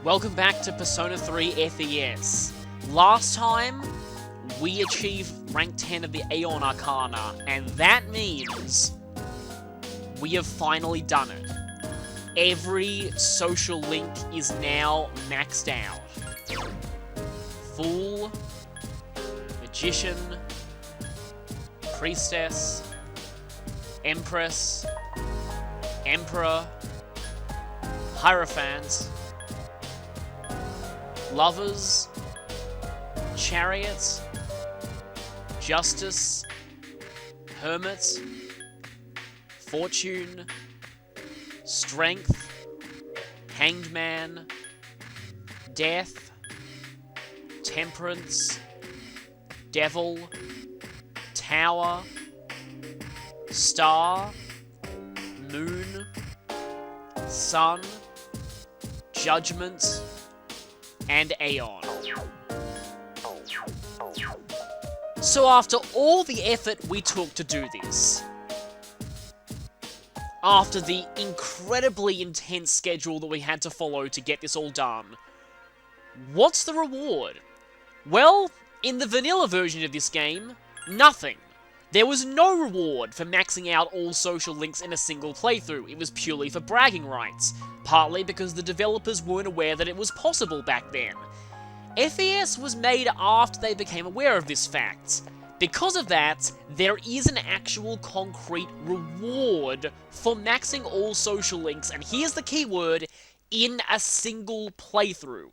Welcome back to Persona 3 FES. Last time, we achieved rank 10 of the Aeon Arcana, and that means we have finally done it. Every social link is now maxed out. Fool, Magician, Priestess, Empress, Emperor, Hierophant, Lovers, Chariot, Justice, Hermit, Fortune, Strength, Hanged Man, Death, Temperance, Devil, Tower, Star, Moon, Sun, Judgment, and Aeon. So after all the effort we took to do this, after the incredibly intense schedule that we had to follow to get this all done, what's the reward? Well, in the vanilla version of this game, nothing. There was no reward for maxing out all social links in a single playthrough. It was purely for bragging rights, partly because the developers weren't aware that it was possible back then. FES was made after they became aware of this fact. Because of that, there is an actual concrete reward for maxing all social links, and here's the keyword, in a single playthrough.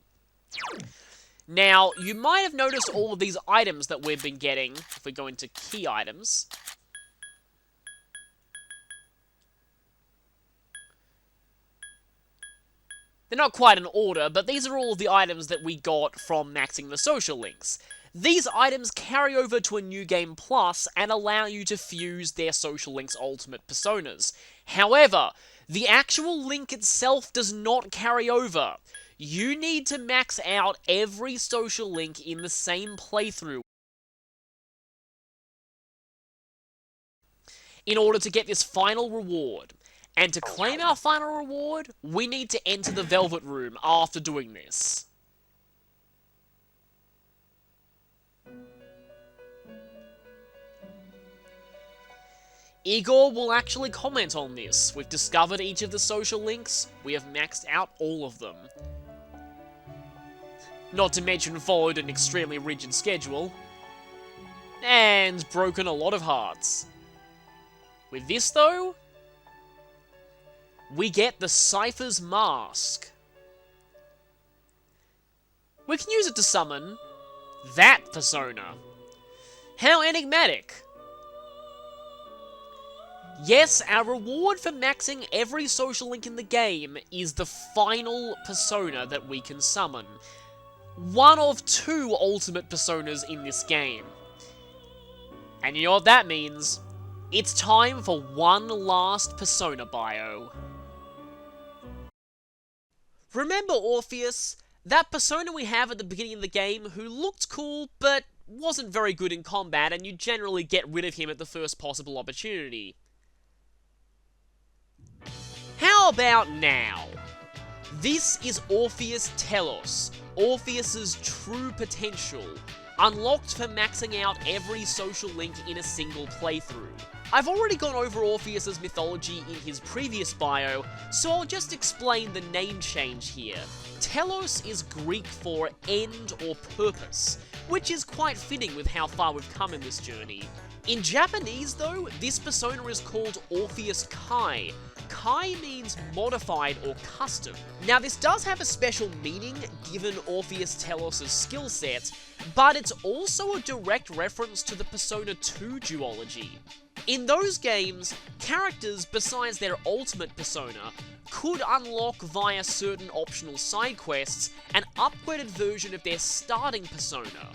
Now, you might have noticed all of these items that we've been getting, if we go into key items. They're not quite in order, but these are all of the items that we got from maxing the social links. These items carry over to a New Game Plus and allow you to fuse their social links' ultimate personas. However, the actual link itself does not carry over. You need to max out every social link in the same playthrough in order to get this final reward. And to claim our final reward, we need to enter the Velvet Room after doing this. Igor will actually comment on this. We've discovered each of the social links, we have maxed out all of them. Not to mention followed an extremely rigid schedule. And broken a lot of hearts. With this though, we get the Cypher's Mask. We can use it to summon that persona. How enigmatic! Yes, our reward for maxing every social link in the game is the final persona that we can summon. One of two ultimate personas in this game. And you know what that means? It's time for one last persona bio. Remember Orpheus? That persona we have at the beginning of the game who looked cool, but wasn't very good in combat, and you generally get rid of him at the first possible opportunity. How about now? This is Orpheus Telos, Orpheus's true potential, unlocked for maxing out every social link in a single playthrough. I've already gone over Orpheus's mythology in his previous bio, so I'll just explain the name change here. Telos is Greek for end or purpose, which is quite fitting with how far we've come in this journey. In Japanese though, this persona is called Orpheus Kai. Kai means modified or custom. Now this does have a special meaning given Orpheus Telos' skill set, but it's also a direct reference to the Persona 2 duology. In those games, characters besides their ultimate persona could unlock via certain optional side quests an upgraded version of their starting persona,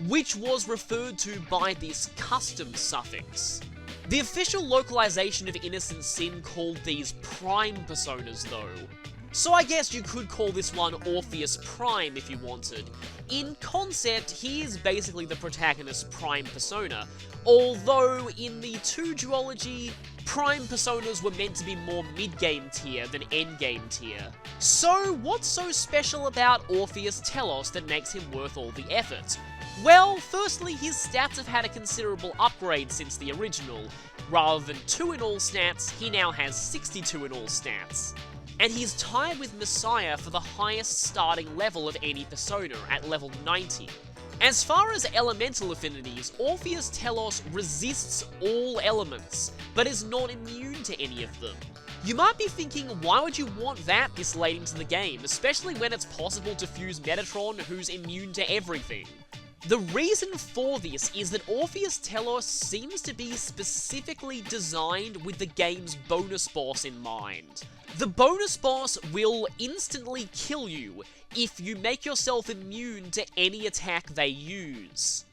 which was referred to by this custom suffix. The official localization of Innocent Sin called these prime personas though. So I guess you could call this one Orpheus Prime if you wanted. In concept, he is basically the protagonist's prime persona, although in the 2 duology, Prime personas were meant to be more mid-game tier than end-game tier. So what's so special about Orpheus Telos that makes him worth all the effort? Well, firstly, his stats have had a considerable upgrade since the original. Rather than 2 in all stats, he now has 62 in all stats. And he's tied with Messiah for the highest starting level of any persona, at level 90. As far as elemental affinities, Orpheus Telos resists all elements, but is not immune to any of them. You might be thinking, why would you want that this late into the game, especially when it's possible to fuse Metatron, who's immune to everything? The reason for this is that Orpheus Telos seems to be specifically designed with the game's bonus boss in mind. The bonus boss will instantly kill you if you make yourself immune to any attack they use.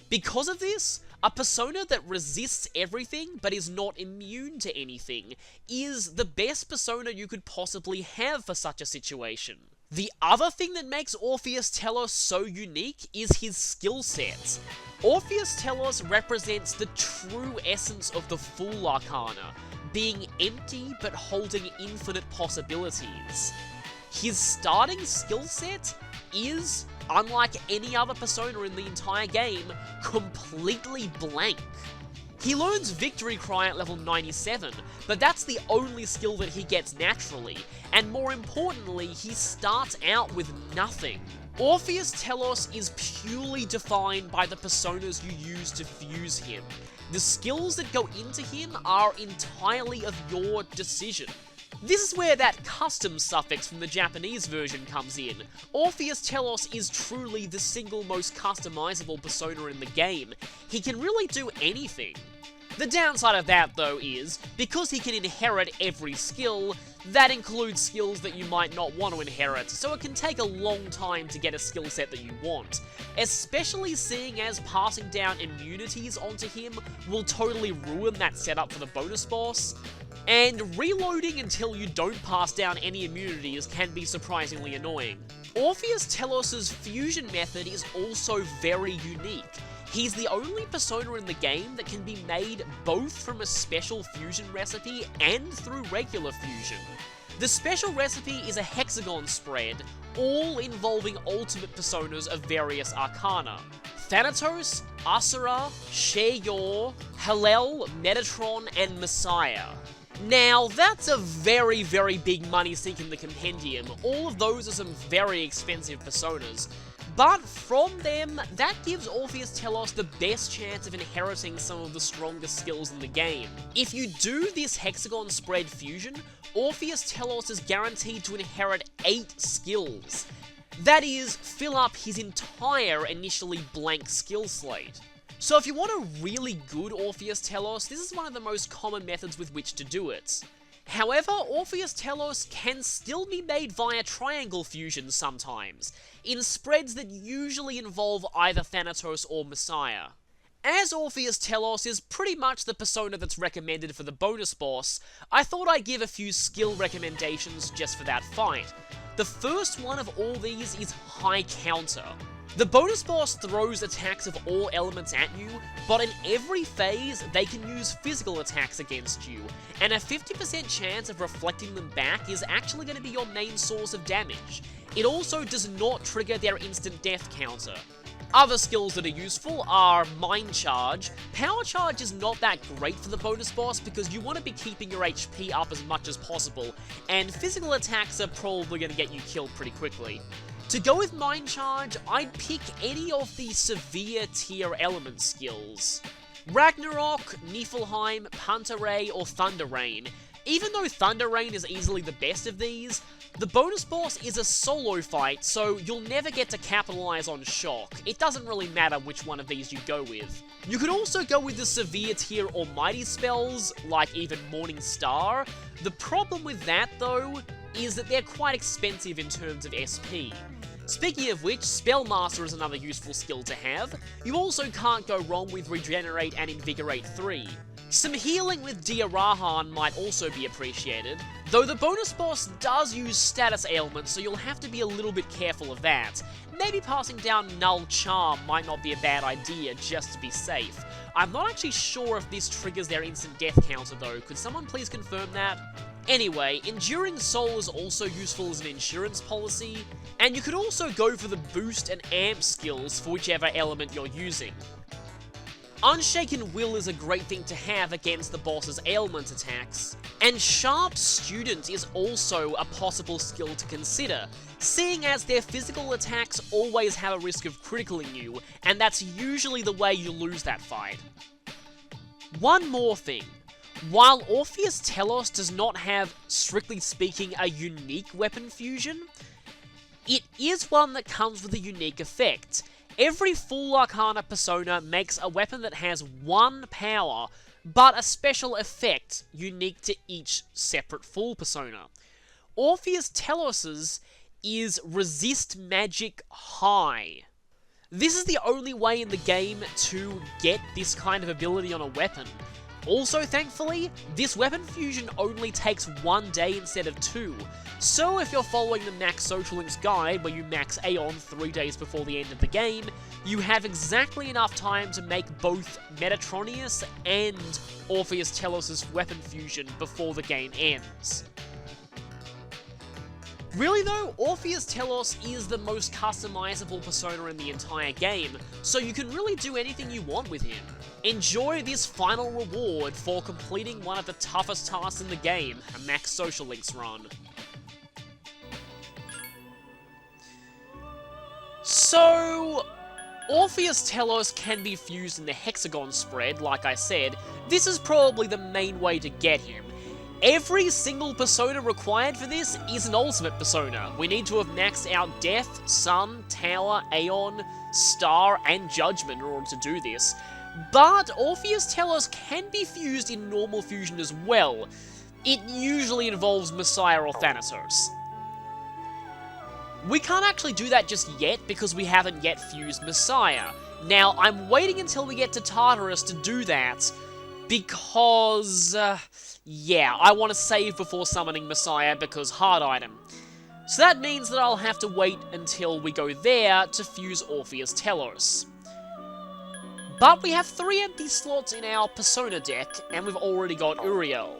Because of this, a persona that resists everything but is not immune to anything is the best persona you could possibly have for such a situation. The other thing that makes Orpheus Telos so unique is his skill set. Orpheus Telos represents the true essence of the Full Arcana, being empty but holding infinite possibilities. His starting skill set is, unlike any other persona in the entire game, completely blank. He learns Victory Cry at level 97, but that's the only skill that he gets naturally, and more importantly, he starts out with nothing. Orpheus Telos is purely defined by the personas you use to fuse him. The skills that go into him are entirely of your decision. This is where that custom suffix from the Japanese version comes in. Orpheus Telos is truly the single most customizable persona in the game. He can really do anything. The downside of that, though, is, because he can inherit every skill, that includes skills that you might not want to inherit, so it can take a long time to get a skill set that you want. Especially seeing as passing down immunities onto him will totally ruin that setup for the bonus boss. And reloading until you don't pass down any immunities can be surprisingly annoying. Orpheus Telos' fusion method is also very unique. He's the only persona in the game that can be made both from a special fusion recipe and through regular fusion. The special recipe is a hexagon spread, all involving ultimate personas of various arcana. Thanatos, Asura, Sheyor, Hallel, Metatron, and Messiah. Now, that's a very, very big money sink in the compendium. All of those are some very expensive personas. But from them, that gives Orpheus Telos the best chance of inheriting some of the strongest skills in the game. If you do this hexagon spread fusion, Orpheus Telos is guaranteed to inherit 8 skills. That is, fill up his entire initially blank skill slate. So if you want a really good Orpheus Telos, this is one of the most common methods with which to do it. However, Orpheus Telos can still be made via triangle fusion sometimes, in spreads that usually involve either Thanatos or Messiah. As Orpheus Telos is pretty much the persona that's recommended for the bonus boss, I thought I'd give a few skill recommendations just for that fight. The first one of all these is High Counter. The bonus boss throws attacks of all elements at you, but in every phase, they can use physical attacks against you, and a 50% chance of reflecting them back is actually going to be your main source of damage. It also does not trigger their instant death counter. Other skills that are useful are Mind Charge. Power Charge is not that great for the bonus boss because you want to be keeping your HP up as much as possible, and physical attacks are probably going to get you killed pretty quickly. To go with Mind Charge, I'd pick any of the severe tier element skills. Ragnarok, Niflheim, Pantaray, or Thunder Rain. Even though Thunder Rain is easily the best of these, the bonus boss is a solo fight, so you'll never get to capitalize on Shock. It doesn't really matter which one of these you go with. You could also go with the severe tier Almighty spells, like even Morning Star. The problem with that, though, is that they're quite expensive in terms of SP. Speaking of which, Spellmaster is another useful skill to have. You also can't go wrong with Regenerate and Invigorate 3. Some healing with Diarahan might also be appreciated, though the bonus boss does use status ailments, so you'll have to be a little bit careful of that. Maybe passing down Null Charm might not be a bad idea, just to be safe. I'm not actually sure if this triggers their instant death counter though, could someone please confirm that? Anyway, Enduring Soul is also useful as an insurance policy, and you could also go for the boost and amp skills for whichever element you're using. Unshaken Will is a great thing to have against the boss's ailment attacks, and Sharp Student is also a possible skill to consider, seeing as their physical attacks always have a risk of criticalling you, and that's usually the way you lose that fight. One more thing. While Orpheus Telos does not have, strictly speaking, a unique weapon fusion, it is one that comes with a unique effect. Every full Arcana persona makes a weapon that has one power, but a special effect unique to each separate full persona. Orpheus Telos's is Resist Magic High. This is the only way in the game to get this kind of ability on a weapon. Also, thankfully, this weapon fusion only takes 1 day instead of 2, so if you're following the Max Social Links guide where you max Aeon 3 days before the end of the game, you have exactly enough time to make both Metatronius and Orpheus Telos' weapon fusion before the game ends. Really though, Orpheus Telos is the most customizable persona in the entire game, so you can really do anything you want with him. Enjoy this final reward for completing one of the toughest tasks in the game, a Max Social Links run. So, Orpheus Telos can be fused in the Hexagon spread, like I said. This is probably the main way to get him. Every single persona required for this is an ultimate persona. We need to have maxed out Death, Sun, Tower, Aeon, Star, and Judgment in order to do this. But Orpheus Telos can be fused in normal fusion as well. It usually involves Messiah or Thanatos. We can't actually do that just yet because we haven't yet fused Messiah. Now, I'm waiting until we get to Tartarus to do that because, yeah, I want to save before summoning Messiah because hard item. So that means that I'll have to wait until we go there to fuse Orpheus Telos. But we have 3 empty slots in our Persona deck, and we've already got Uriel.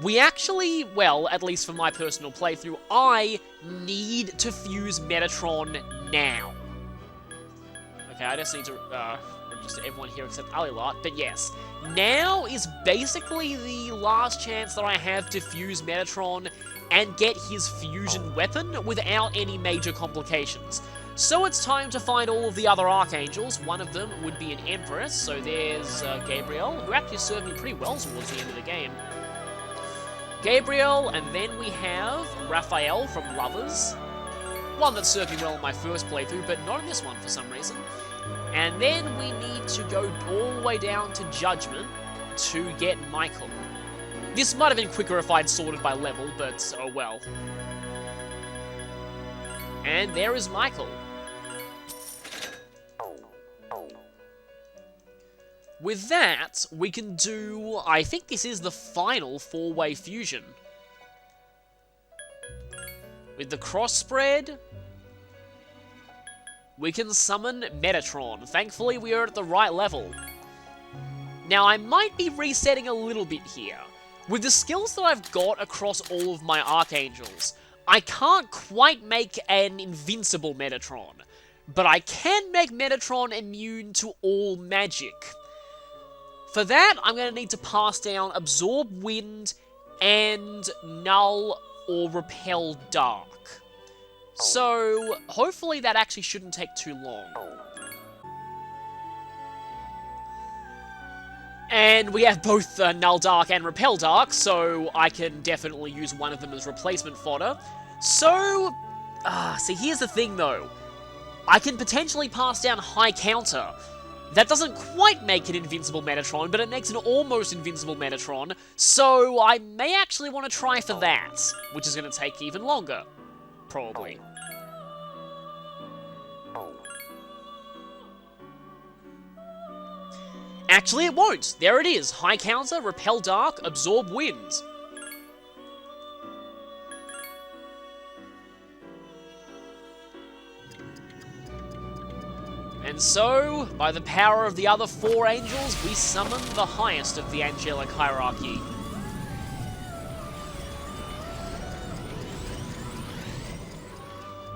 We actually, well, at least for my personal playthrough, I need to fuse Metatron now. Okay, I just need to register everyone here except Alilat, but yes. Now is basically the last chance that I have to fuse Metatron and get his fusion weapon without any major complications. So it's time to find all of the other Archangels. One of them would be an Empress, so there's Gabriel, who actually served me pretty well towards the end of the game. Gabriel, and then we have Raphael from Lovers. One that served me well in my first playthrough, but not in this one for some reason. And then we need to go all the way down to Judgment to get Michael. This might have been quicker if I'd sorted by level, but oh well. And there is Michael. With that, we can do, I think this is the final 4-way fusion. With the cross spread, we can summon Metatron. Thankfully, we are at the right level. Now, I might be resetting a little bit here. With the skills that I've got across all of my Archangels, I can't quite make an invincible Metatron, but I can make Metatron immune to all magic. For that, I'm going to need to pass down Absorb Wind and Null or Repel Dark. So, hopefully that actually shouldn't take too long. And we have both Null Dark and Repel Dark, so I can definitely use one of them as replacement fodder. So, see, here's the thing though. I can potentially pass down High Counter. That doesn't quite make an invincible Metatron, but it makes an almost invincible Metatron, so I may actually want to try for that, which is going to take even longer. Probably. Actually, it won't. There it is. High counter, repel dark, absorb wind. And so, by the power of the other 4 angels, we summon the highest of the angelic hierarchy.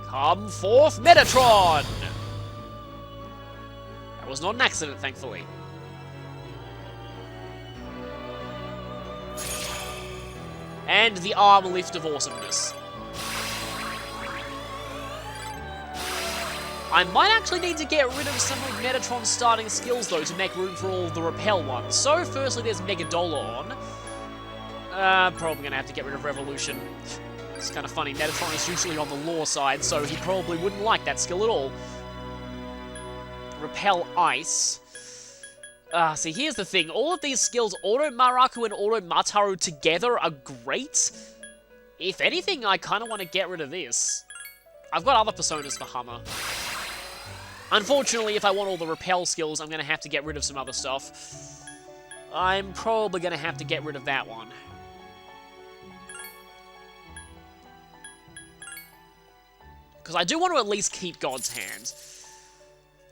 Come forth, Metatron! That was not an accident, thankfully. And the arm lift of awesomeness. I might actually need to get rid of some of Metatron's starting skills, though, to make room for all the repel ones. So, firstly, there's Megadola on. Probably gonna have to get rid of Revolution. It's kind of funny, Metatron is usually on the law side, so he probably wouldn't like that skill at all. Repel Ice. See, here's the thing. All of these skills, Auto Maraku and Auto Mataru together, are great. If anything, I kind of want to get rid of this. I've got other personas for Hummer. Unfortunately, if I want all the repel skills, I'm going to have to get rid of some other stuff. I'm probably going to have to get rid of that one. Because I do want to at least keep God's Hand.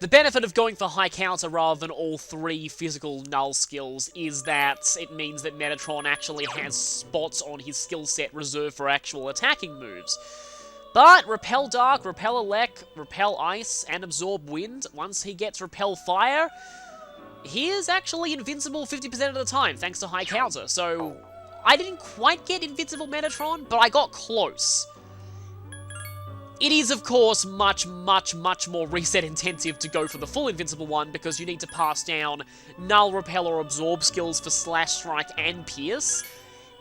The benefit of going for high counter rather than all 3 physical null skills is that it means that Metatron actually has spots on his skill set reserved for actual attacking moves. But Repel Dark, Repel Elect, Repel Ice, and Absorb Wind, once he gets Repel Fire, he is actually invincible 50% of the time, thanks to high counter. So, I didn't quite get Invincible Metatron, but I got close. It is, of course, much more reset intensive to go for the full Invincible one, because you need to pass down Null, Repel, or Absorb skills for Slash, Strike, and Pierce.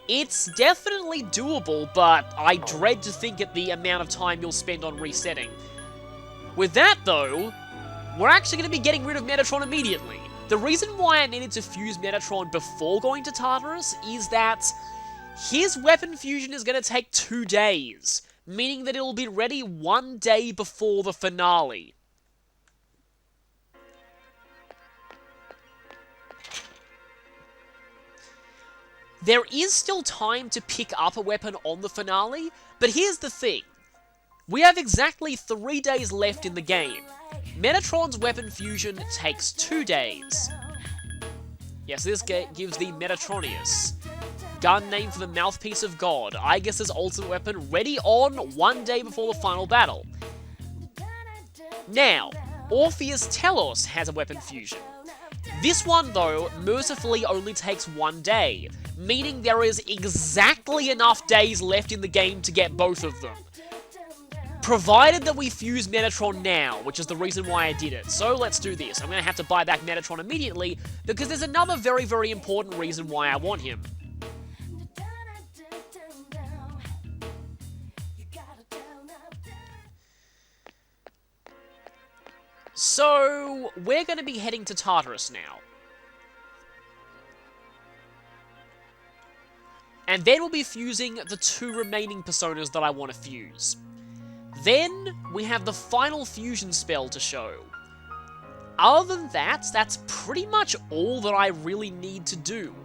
It's definitely doable, but I dread to think at the amount of time you'll spend on resetting. With that, though, we're actually going to be getting rid of Metatron immediately. The reason why I needed to fuse Metatron before going to Tartarus is that his weapon fusion is going to take 2 days, meaning that it'll be ready 1 day before the finale. There is still time to pick up a weapon on the finale, but here's the thing. We have exactly 3 days left in the game. Metatron's weapon fusion takes 2 days. Yes, this gives the Metatronius. Gun name for the Mouthpiece of God. Aegis's ultimate weapon ready on 1 day before the final battle. Now, Orpheus Telos has a weapon fusion. This one, though, mercifully only takes 1 day, meaning there is exactly enough days left in the game to get both of them. Provided that we fuse Metatron now, which is the reason why I did it. So let's do this. I'm going to have to buy back Metatron immediately, because there's another very important reason why I want him. So, we're going to be heading to Tartarus now. And then we'll be fusing the 2 remaining personas that I want to fuse. Then, we have the final fusion spell to show. Other than that, that's pretty much all that I really need to do.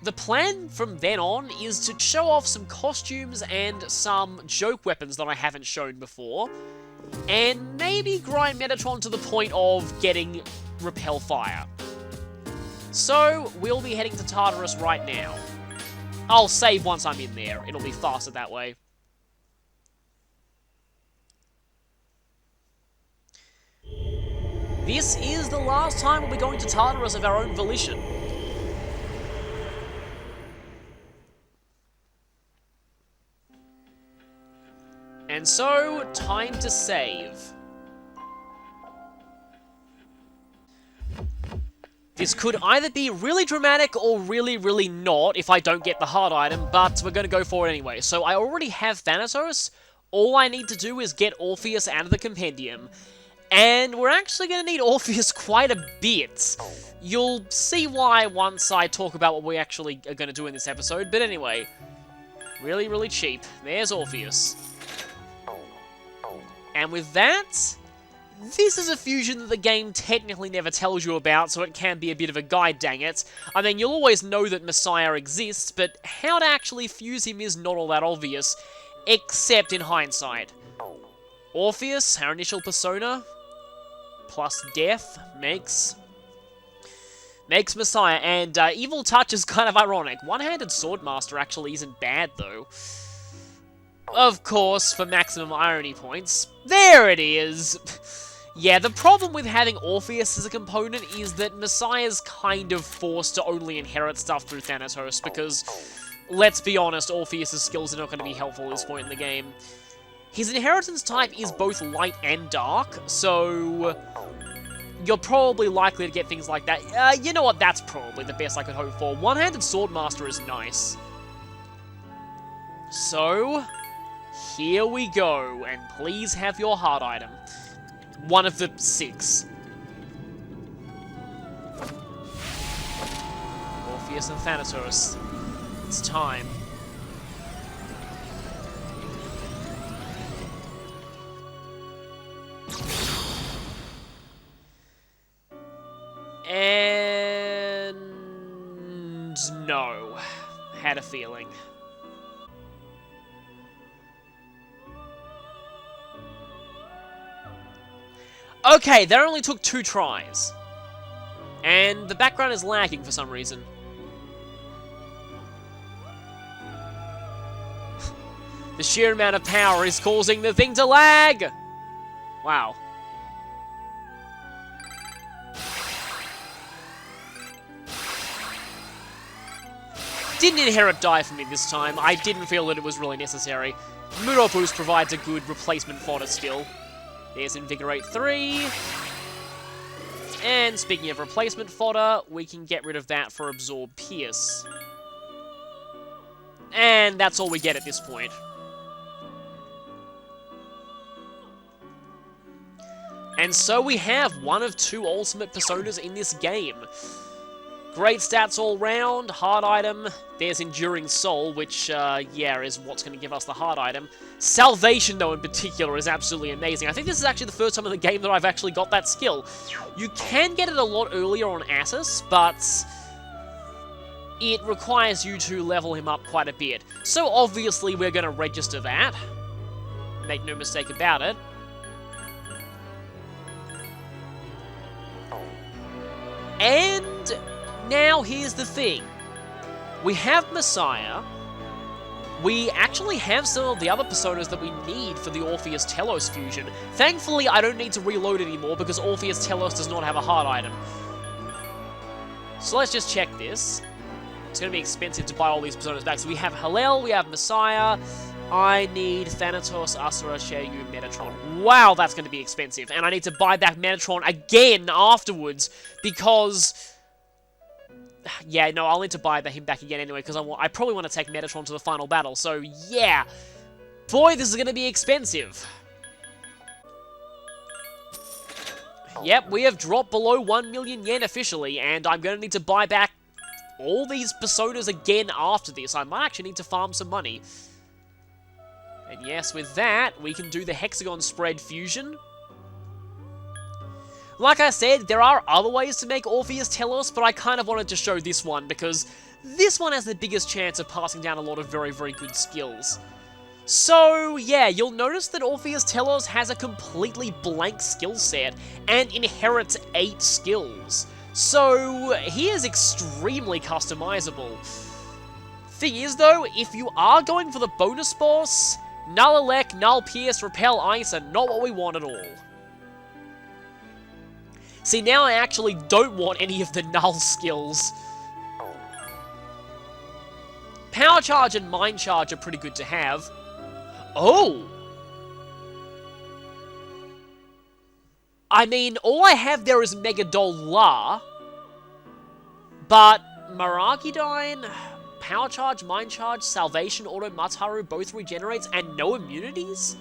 The plan from then on is to show off some costumes and some joke weapons that I haven't shown before, and maybe grind Metatron to the point of getting Repel Fire. So, we'll be heading to Tartarus right now. I'll save once I'm in there, it'll be faster that way. This is the last time we'll be going to Tartarus of our own volition. And so, time to save. This could either be really dramatic or really not if I don't get the hard item, but we're going to go for it anyway. So I already have Thanatos. All I need to do is get Orpheus out of the compendium. And we're actually going to need Orpheus quite a bit. You'll see why once I talk about what we actually are going to do in this episode. But anyway, really cheap. There's Orpheus. And with that, This is a fusion that the game technically never tells you about, so it can be a bit of a guide, dang it. I mean, you'll always know that Messiah exists, but how to actually fuse him is not all that obvious, except in hindsight. Orpheus, our initial persona, plus death, makes Messiah, and Evil Touch is kind of ironic. One-handed Swordmaster actually isn't bad, though. Of course, for maximum irony points. There it is! Yeah, the problem with having Orpheus as a component is that Messiah's kind of forced to only inherit stuff through Thanatos, because, let's be honest, Orpheus' skills are not going to be helpful at this point in the game. His inheritance type is both light and dark, so you're probably likely to get things like that. You know what, that's probably the best I could hope for. One-handed Swordmaster is nice. So, here we go, and please have your heart item. One of the 6. Orpheus and Thanatos. It's time. And no. Had a feeling. Okay, that only took 2 tries. And the background is lagging for some reason. The sheer amount of power is causing the thing to lag! Wow. Didn't inherit die for me this time. I didn't feel that it was really necessary. Muro Boost provides a good replacement fodder skill. There's Invigorate 3. And speaking of replacement fodder, we can get rid of that for Absorb Pierce. And that's all we get at this point. And so we have one of 2 ultimate personas in this game. Great stats all round, heart item, there's Enduring Soul, which, yeah, is what's going to give us the heart item. Salvation, though, in particular, is absolutely amazing. I think this is actually the first time in the game that I've actually got that skill. You can get it a lot earlier on Atis, but it requires you to level him up quite a bit. So obviously we're going to register that. Make no mistake about it. And now here's the thing. We have Messiah. We actually have some of the other personas that we need for the Orpheus Telos fusion. Thankfully, I don't need to reload anymore because Orpheus Telos does not have a heart item. So let's just check this. It's going to be expensive to buy all these personas back. So we have Hallel, we have Messiah. I need Thanatos, Asura, Shegu, Metatron. Wow, that's going to be expensive. And I need to buy back Metatron again afterwards because... yeah, no, I'll need to buy him back again anyway, because I probably want to take Metatron to the final battle, so yeah. Boy, this is going to be expensive. Yep, we have dropped below 1 million yen officially, and I'm going to need to buy back all these personas again after this. I might actually need to farm some money. And yes, with that, we can do the Hexagon Spread Fusion. Like I said, there are other ways to make Orpheus Telos, but I kind of wanted to show this one, because this one has the biggest chance of passing down a lot of very, very good skills. So, yeah, you'll notice that Orpheus Telos has a completely blank skill set, and inherits 8 skills. So, he is extremely customizable. Thing is, though, if you are going for the bonus boss, Null Elect, Null Pierce, Repel Ice are not what we want at all. See, now I actually don't want any of the Null skills. Power Charge and Mind Charge are pretty good to have. Oh! I mean, all I have there is Megadol La. But Miragidyne, Power Charge, Mind Charge, Salvation, Auto Mataru both regenerates and no immunities?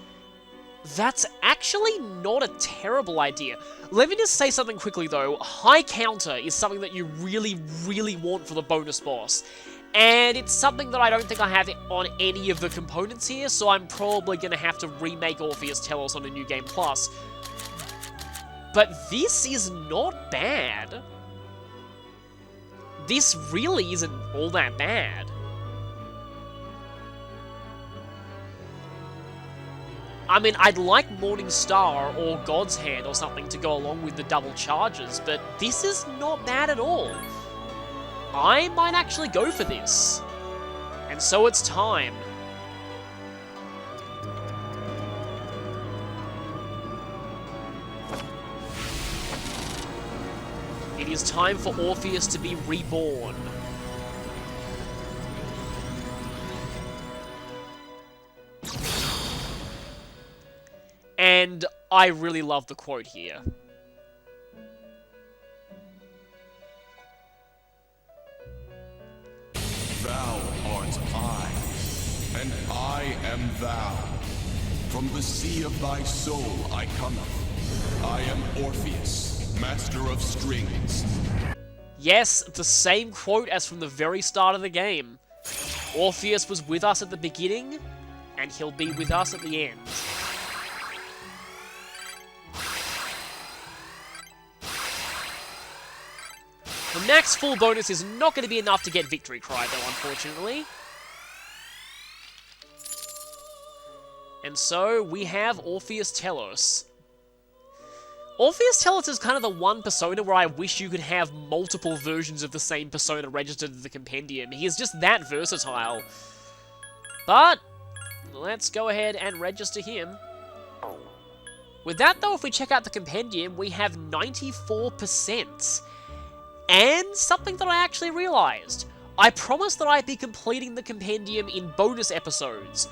That's actually not a terrible idea. Let me just say something quickly though. High Counter is something that you really, really want for the bonus boss. And it's something that I don't think I have on any of the components here, so I'm probably going to have to remake Orpheus Telos on a New Game Plus. But this is not bad. This really isn't all that bad. I mean, I'd like Morning Star or God's Hand or something to go along with the double charges, but this is not bad at all. I might actually go for this. And so it's time. It is time for Orpheus to be reborn. And I really love the quote here. Thou art I, and I am thou. From the sea of thy soul I cometh. I am Orpheus, master of strings. Yes, the same quote as from the very start of the game. Orpheus was with us at the beginning, and he'll be with us at the end. The max full bonus is not going to be enough to get Victory Cry, though, unfortunately. And so, we have Orpheus Telos. Orpheus Telos is kind of the one persona where I wish you could have multiple versions of the same persona registered to the compendium. He is just that versatile. But, let's go ahead and register him. With that, though, if we check out the compendium, we have 94%. And something that I actually realized. I promised that I'd be completing the compendium in bonus episodes.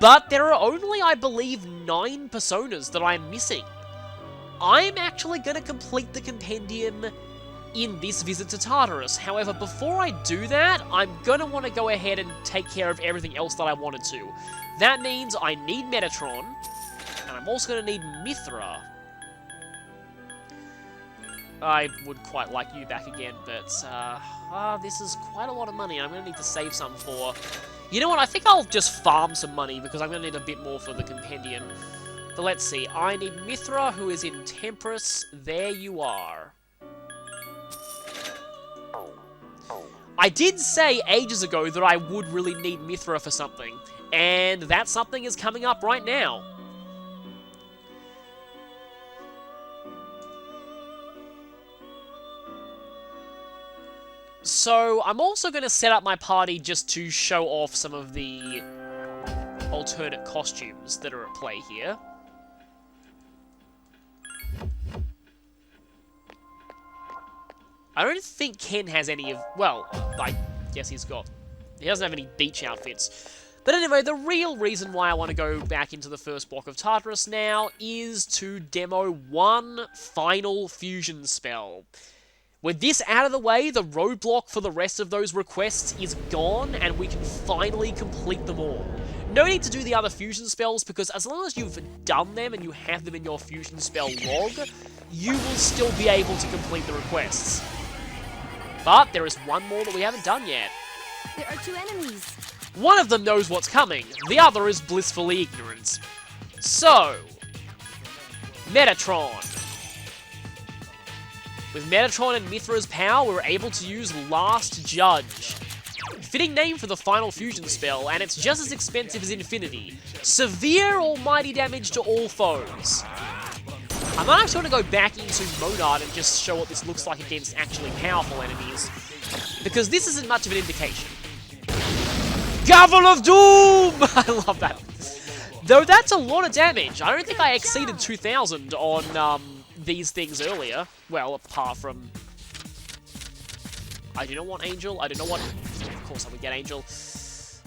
But there are only, I believe, 9 personas that I'm missing. I'm actually going to complete the compendium in this visit to Tartarus. However, before I do that, I'm going to want to go ahead and take care of everything else that I wanted to. That means I need Metatron, and I'm also going to need Mithra. I would quite like you back again, but this is quite a lot of money. I'm going to need to save some for... You know what, I think I'll just farm some money, because I'm going to need a bit more for the compendium. But let's see, I need Mithra, who is in Temperance. There you are. I did say ages ago that I would really need Mithra for something, and that something is coming up right now. So, I'm also going to set up my party just to show off some of the alternate costumes that are at play here. I don't think Ken has any of... Well, I guess he doesn't have any beach outfits. But anyway, the real reason why I want to go back into the first block of Tartarus now is to demo one final fusion spell. With this out of the way, the roadblock for the rest of those requests is gone, and we can finally complete them all. No need to do the other fusion spells, because as long as you've done them and you have them in your fusion spell log, you will still be able to complete the requests. But there is one more that we haven't done yet. There are 2 enemies. One of them knows what's coming, the other is blissfully ignorant. So, Metatron. With Metatron and Mithra's power, we're able to use Last Judge. Fitting name for the final fusion spell, and it's just as expensive as Infinity. Severe almighty damage to all foes. I might actually want to go back into Monad and just show what this looks like against actually powerful enemies, because this isn't much of an indication. Gavel of Doom! I love that. Though that's a lot of damage. I don't think I exceeded 2,000 on these things earlier. Well, apart from... I do not want Angel. I do not want... Of course I would get Angel.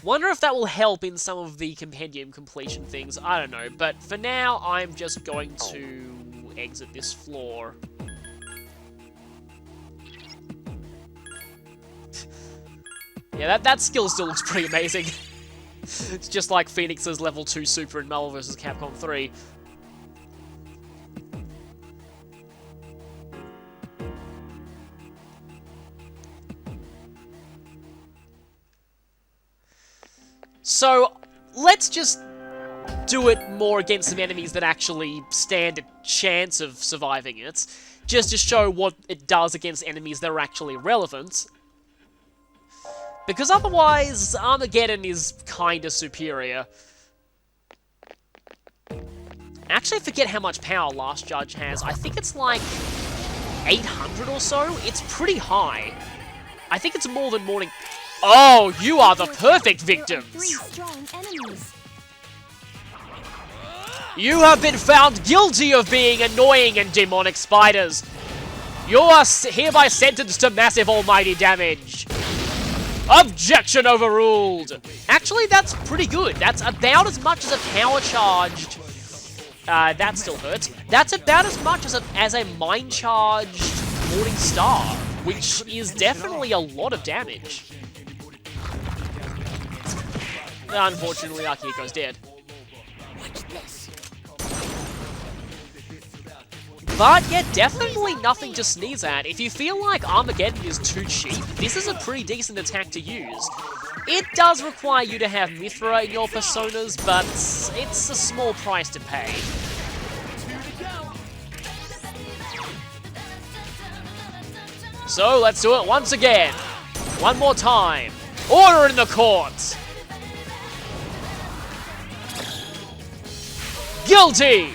Wonder if that will help in some of the compendium completion things. I don't know. But for now, I'm just going to exit this floor. Yeah, that skill still looks pretty amazing. It's just like Phoenix's level 2 super in Marvel vs. Capcom 3. So, let's just do it more against some enemies that actually stand a chance of surviving it, just to show what it does against enemies that are actually relevant. Because otherwise, Armageddon is kinda superior. Actually, I forget how much power Last Judge has. I think it's like 800 or so. It's pretty high. I think it's more than Morning... Oh, you are the perfect victims! 3 strong enemies. You have been found guilty of being annoying and demonic spiders. You are hereby sentenced to massive almighty damage. Objection overruled! Actually, that's pretty good. That's about as much as a power-charged... that still hurts. That's about as much as a mind-charged Morning Star, which is definitely a lot of damage. Unfortunately, Akihiko's dead. But yeah, definitely nothing to sneeze at. If you feel like Armageddon is too cheap, this is a pretty decent attack to use. It does require you to have Mithra in your personas, but it's a small price to pay. So let's do it once again. One more time. Order in the court! Guilty!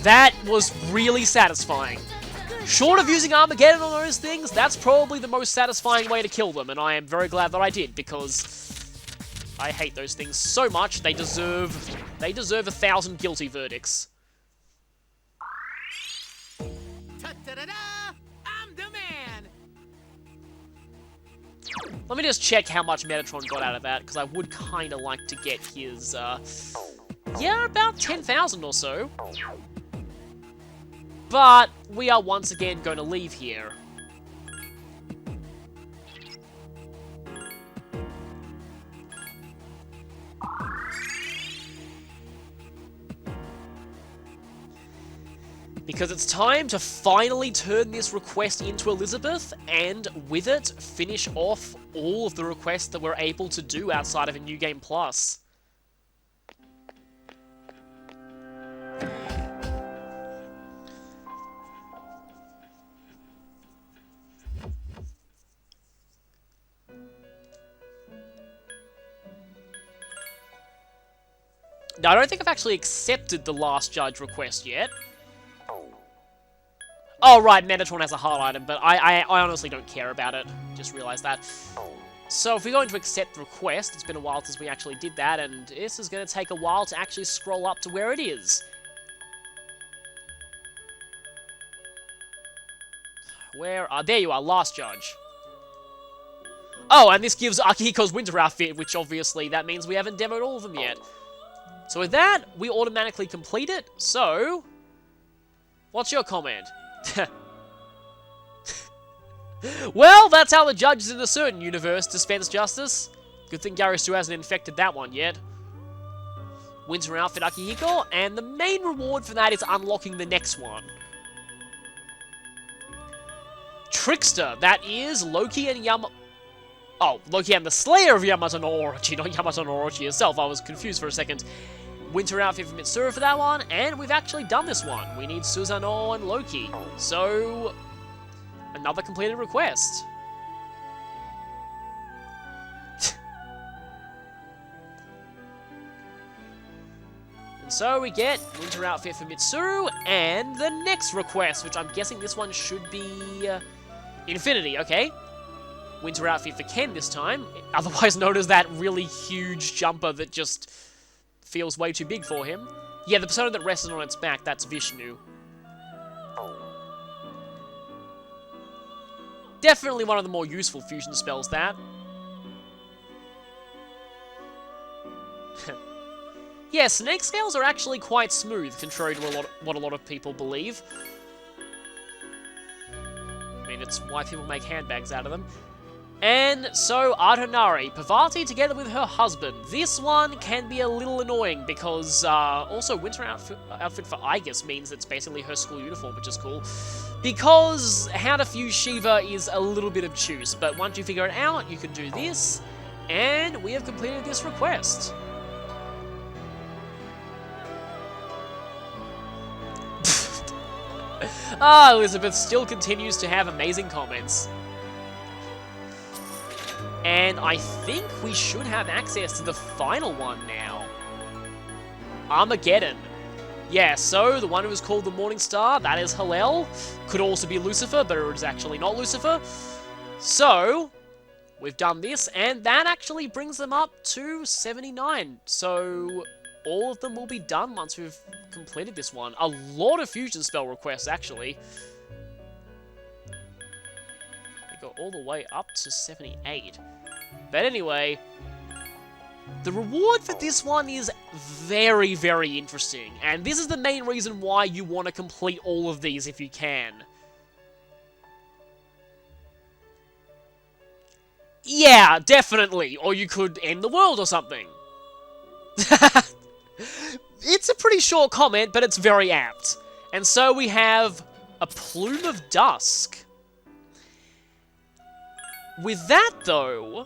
That was really satisfying. Short of using Armageddon on those things, that's probably the most satisfying way to kill them, and I am very glad that I did, because I hate those things so much. They deserve 1,000 guilty verdicts. Ta-da-da-da! I'm the man! Let me just check how much Metatron got out of that, because I would kind of like to get his, yeah, about 10,000 or so. But we are once again going to leave here. Because it's time to finally turn this request into Elizabeth, and with it, finish off all of the requests that we're able to do outside of a New Game Plus. Now, I don't think I've actually accepted the Last Judge request yet. Oh, right, Metatron has a heart item, but I honestly don't care about it. Just realized that. So, if we're going to accept the request, it's been a while since we actually did that, and this is going to take a while to actually scroll up to where it is. Where are... There you are, Last Judge. Oh, and this gives Akihiko's winter outfit, which obviously that means we haven't demoed all of them yet. So with that, we automatically complete it. So, what's your comment? Well, that's how the judges in a certain universe dispense justice. Good thing Gary Stu hasn't infected that one yet. Winter outfit Akihiko, and the main reward for that is unlocking the next one. Trickster, that is Loki and Oh, Loki and the Slayer of Yamato no Orochi, not Yamato no Orochi herself. I was confused for a second. Winter outfit for Mitsuru for that one, and we've actually done this one. We need Susanoo and Loki. So, another completed request. And so we get winter outfit for Mitsuru, and the next request, which I'm guessing this one should be Infinity, okay. Winter outfit for Ken this time, otherwise known as that really huge jumper that just feels way too big for him. Yeah, the persona that rests on its back, that's Vishnu. Definitely one of the more useful fusion spells, that. Yeah, snake scales are actually quite smooth, contrary to what a lot of people believe. I mean, it's why people make handbags out of them. And so, Ardhanari, Parvati together with her husband. This one can be a little annoying because, also winter outfit for Aegis means it's basically her school uniform, which is cool. Because how to fuse Shiva is a little bit obtuse, but once you figure it out, you can do this, and we have completed this request. Ah, Elizabeth still continues to have amazing comments. And I think we should have access to the final one now. Armageddon. Yeah, so the one who was called the Morning Star, that is Hillel. Could also be Lucifer, but it is actually not Lucifer. So, we've done this, and that actually brings them up to 79. So, all of them will be done once we've completed this one. A lot of fusion spell requests, actually. We got all the way up to 78. But anyway, the reward for this one is very, very interesting. And this is the main reason why you want to complete all of these if you can. Yeah, definitely. Or you could end the world or something. It's a pretty short comment, but it's very apt. And so we have a Plume of Dusk. With that, though,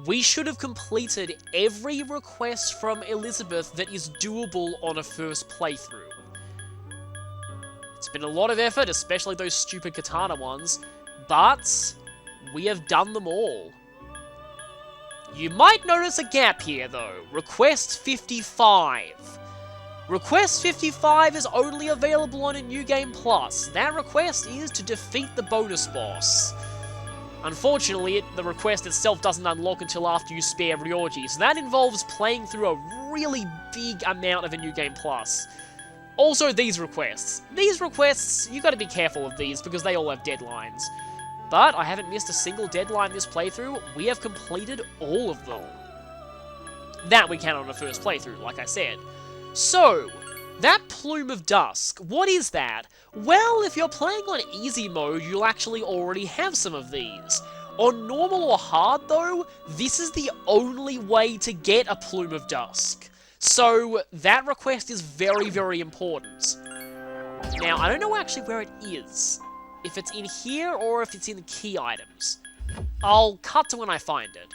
we should have completed every request from Elizabeth that is doable on a first playthrough. It's been a lot of effort, especially those stupid katana ones, but we have done them all. You might notice a gap here, though. Request 55. Request 55 is only available on a New Game Plus. That request is to defeat the bonus boss. Unfortunately, the request itself doesn't unlock until after you spare Ryoji, so that involves playing through a really big amount of a New Game Plus. Also, these requests. These requests, you gotta be careful of these because they all have deadlines. But I haven't missed a single deadline this playthrough. We have completed all of them. That we can on a first playthrough, like I said. So, that Plume of Dusk, what is that? Well, if you're playing on easy mode, you'll actually already have some of these. On normal or hard, though, this is the only way to get a Plume of Dusk. So, that request is very, very important. Now, I don't know actually where it is. If it's in here or if it's in the key items. I'll cut to when I find it.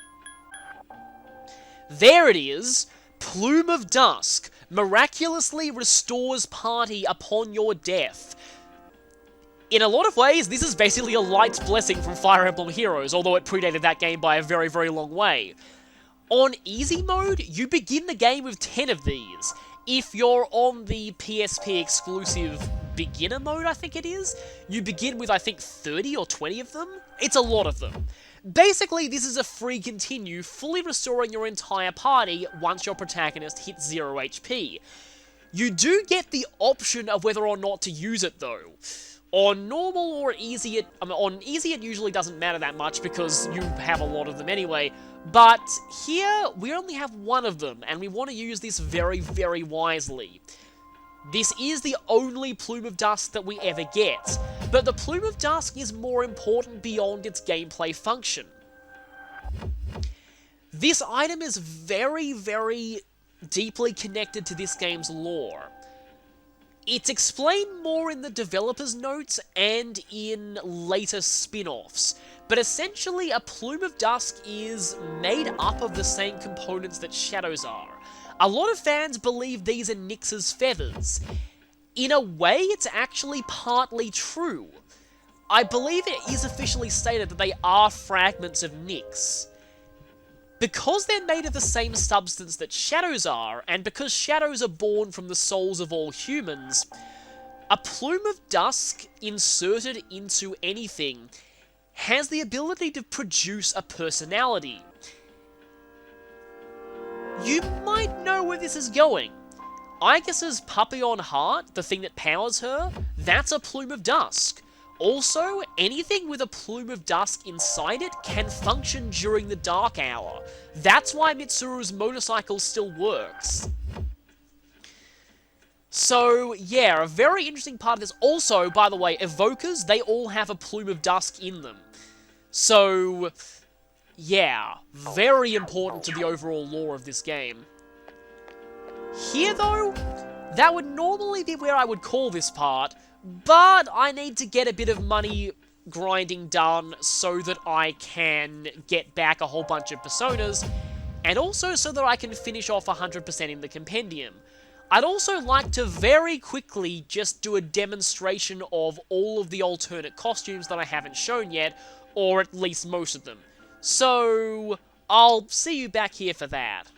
There it is! Plume of Dusk miraculously restores party upon your death. In a lot of ways, this is basically a Light's Blessing from Fire Emblem Heroes, although it predated that game by a very, very long way. On easy mode, you begin the game with 10 of these. If you're on the PSP exclusive beginner mode, I think it is, you begin with, I think, 30 or 20 of them. It's a lot of them. Basically, this is a free continue, fully restoring your entire party once your protagonist hits 0 HP. You do get the option of whether or not to use it, though. On normal or easy, on easy it usually doesn't matter that much because you have a lot of them anyway, but here we only have one of them, and we want to use this very, very wisely. This is the only Plume of Dusk that we ever get, but the Plume of Dusk is more important beyond its gameplay function. This item is very, very deeply connected to this game's lore. It's explained more in the developer's notes and in later spin-offs, but essentially a Plume of Dusk is made up of the same components that Shadows are. A lot of fans believe these are Nyx's feathers. In a way, it's actually partly true. I believe it is officially stated that they are fragments of Nyx. Because they're made of the same substance that Shadows are, and because Shadows are born from the souls of all humans, a Plume of Dusk inserted into anything has the ability to produce a personality. You might know where this is going. Aigis' Papillon Heart, the thing that powers her, that's a Plume of Dusk. Also, anything with a Plume of Dusk inside it can function during the Dark Hour. That's why Mitsuru's motorcycle still works. So, yeah, a very interesting part of this. Also, by the way, Evokers, they all have a Plume of Dusk in them. So, yeah, very important to the overall lore of this game. Here, though, that would normally be where I would call this part, but I need to get a bit of money grinding done so that I can get back a whole bunch of personas, and also so that I can finish off 100% in the compendium. I'd also like to very quickly just do a demonstration of all of the alternate costumes that I haven't shown yet, or at least most of them. So, I'll see you back here for that.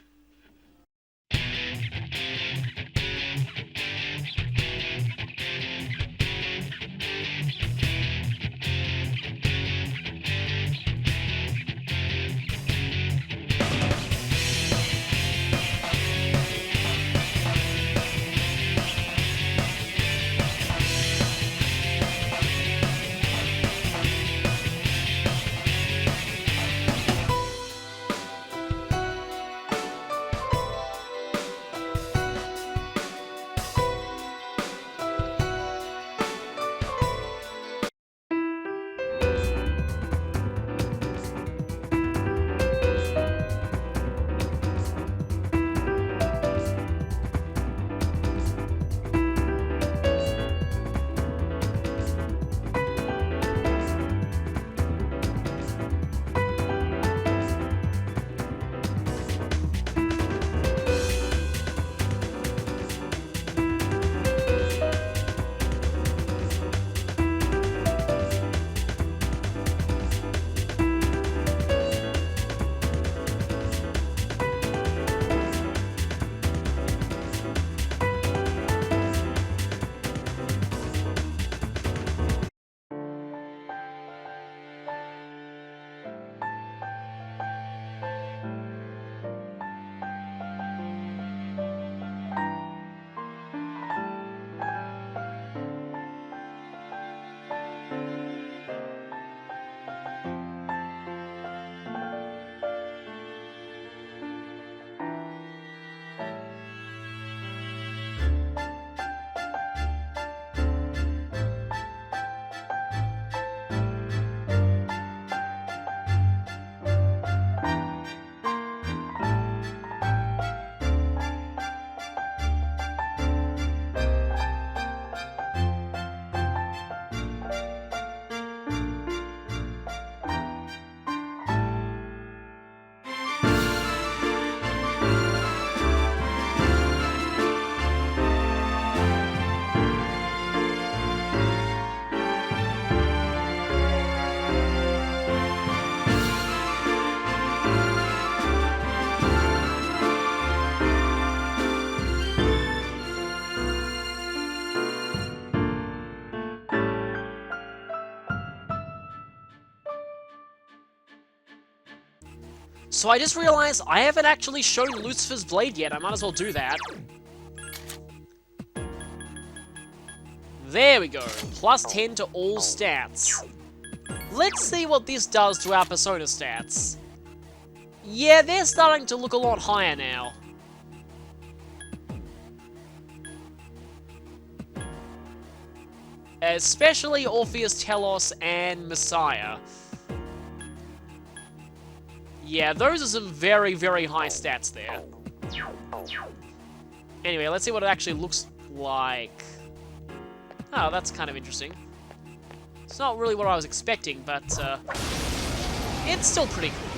So I just realized I haven't actually shown Lucifer's blade yet. I might as well do that. There we go. Plus 10 to all stats. Let's see what this does to our Persona stats. Yeah, they're starting to look a lot higher now. Especially Orpheus Telos and Messiah. Yeah, those are some very, very high stats there. Anyway, let's see what it actually looks like. Oh, that's kind of interesting. It's not really what I was expecting, but it's still pretty cool.